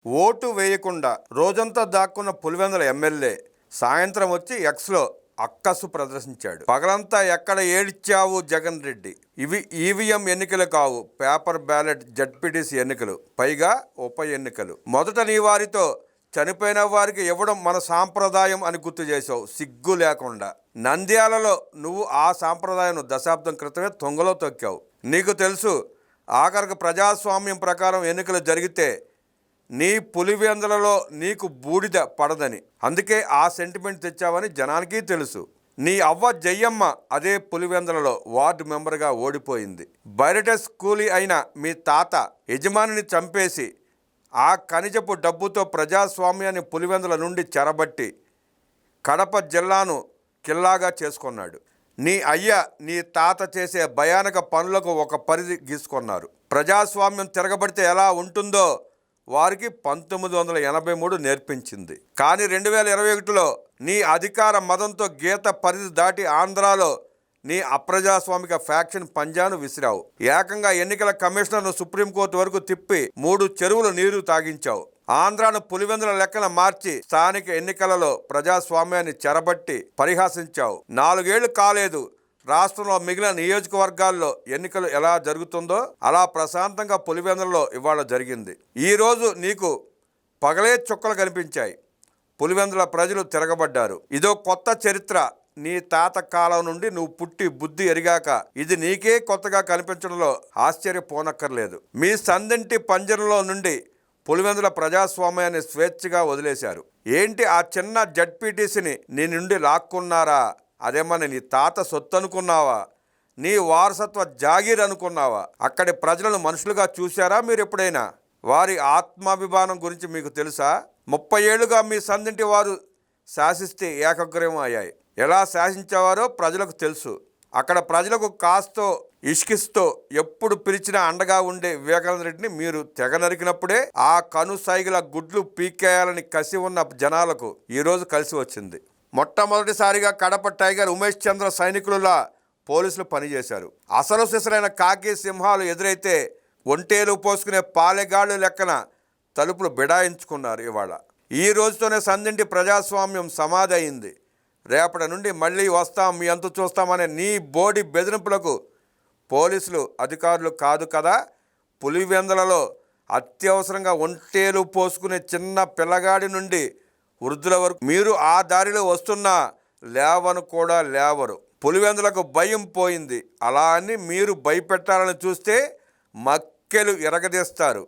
Vote వేయకుండా రోజంతా దాక్కున్న Pulivendula MLA సాయంత్రం వచ్చి ఎక్స్లో అక్కసు ప్రదర్శించాడు. పగలంతా ఎక్కడ ఏడ్చావు జగన్ రెడ్డి, ఇవి ఈవీఎం ఎన్నికలు కావు, పేపర్ బ్యాలెట్ జడ్పీటీసీ ఎన్నికలు, పైగా ఉప ఎన్నికలు. మొదట నీ వారితో చనిపోయిన వారికి ఇవ్వడం మన సాంప్రదాయం అని గుర్తు చేసావు సిగ్గు లేకుండా. నంద్యాలలో నువ్వు ఆ సాంప్రదాయం దశాబ్దం క్రితమే తొంగలో తొక్కావు. నీకు తెలుసు ఆఖరికి ప్రజాస్వామ్యం ప్రకారం ఎన్నికలు జరిగితే నీ పులివెందులలో నీకు బూడిద పడదని, అందుకే ఆ సెంటిమెంట్ తెచ్చావని జనానికి తెలుసు. నీ అవ్వ జయ్యమ్మ అదే పులివెందులలో వార్డు మెంబర్గా ఓడిపోయింది. బయట కూలీ అయిన మీ తాత యజమానిని చంపేసి ఆ ఖనిజపు డబ్బుతో ప్రజాస్వామ్యాన్ని పులివెందుల నుండి చెరబట్టి కడప జిల్లాను కిల్లాగా చేసుకున్నాడు. నీ అయ్య నీ తాత చేసే భయానక పనులకు ఒక పరిధి గీసుకున్నారు. ప్రజాస్వామ్యం తిరగబడితే ఎలా ఉంటుందో వారికి 1983 నేర్పించింది. కానీ 2021లో నీ అధికార మదంతో గీత పరిధి దాటి ఆంధ్రాలో నీ అప్రజాస్వామిక ఫ్యాక్షన్ పంజాను విసిరావు. ఏకంగా ఎన్నికల కమిషనర్ను సుప్రీంకోర్టు వరకు తిప్పి 3 చెరువులు నీరు తాగించావు. ఆంధ్రాను పులివెందుల లెక్కన మార్చి స్థానిక ఎన్నికలలో ప్రజాస్వామ్యాన్ని చెరబట్టి పరిహాసించావు. 4 ఏళ్లు కాలేదు రాష్ట్రంలో మిగిలిన నియోజకవర్గాల్లో ఎన్నికలు ఎలా జరుగుతుందో అలా ప్రశాంతంగా పులివెందులలో ఇవాళ జరిగింది. ఈరోజు నీకు పగలే చుక్కలు కనిపించాయి. పులివెందుల ప్రజలు తిరగబడ్డారు. ఇదో కొత్త చరిత్ర. నీ తాత కాలం నుండి నువ్వు పుట్టి బుద్ధి ఎరిగాక ఇది నీకే కొత్తగా కనిపించడంలో ఆశ్చర్యపోనక్కర్లేదు. మీ సందింటి పంజరంలో నుండి పులివెందుల ప్రజాస్వామ్యాన్ని స్వేచ్ఛగా వదిలేశారు. ఏంటి ఆ చిన్న జడ్పీటీసీని నీ నుండి లాక్కున్నారా? అదేమన్నా నీ తాత సొత్తు అనుకున్నావా? నీ వారసత్వ జాగీర్ అనుకున్నావా? అక్కడి ప్రజలను మనుషులుగా చూశారా మీరు ఎప్పుడైనా? వారి ఆత్మాభిమానం గురించి మీకు తెలుసా? 30 ఏళ్లుగా మీ సందింటి వారు శాసిస్తే ఏకగ్రీవం అయ్యాయి. ఎలా శాసించేవారో ప్రజలకు తెలుసు. అక్కడ ప్రజలకు కాస్తో ఇష్కిస్తో ఎప్పుడు పిలిచినా అండగా ఉండే వివేకానంద రెడ్డిని మీరు తెగ నరికినప్పుడే ఆ కనుసైగల గుడ్లు పీకేయాలని కసి ఉన్న జనాలకు ఈరోజు కలిసి వచ్చింది. మొట్టమొదటిసారిగా కడప టైగర్ ఉమేష్ చంద్ర సైనికులులా పోలీసులు పనిచేశారు. అసలు సిసరైన కాకి సింహాలు ఎదురైతే ఒంటేలు పోసుకునే పాలెగాళ్ళు లెక్కన తలుపులు బిడాయించుకున్నారు. ఇవాళ ఈ రోజుతోనే సందింటి ప్రజాస్వామ్యం సమాధి అయింది. రేపటి నుండి మళ్ళీ వస్తాం మీ అంతు చూస్తామనే నీ బోడి బెదిరింపులకు పోలీసులు అధికారులు కాదు కదా. పులివెందులలో అత్యవసరంగా ఒంటేలు పోసుకునే చిన్న పిల్లగాడి నుండి వృద్ధుల వరకు మీరు ఆ దారిలో వస్తున్నా లేవను కూడా లేవరు. పులివెందులకు భయం పోయింది. అలా అని మీరు భయపెట్టాలని చూస్తే మక్కెలు ఎరగదీస్తారు.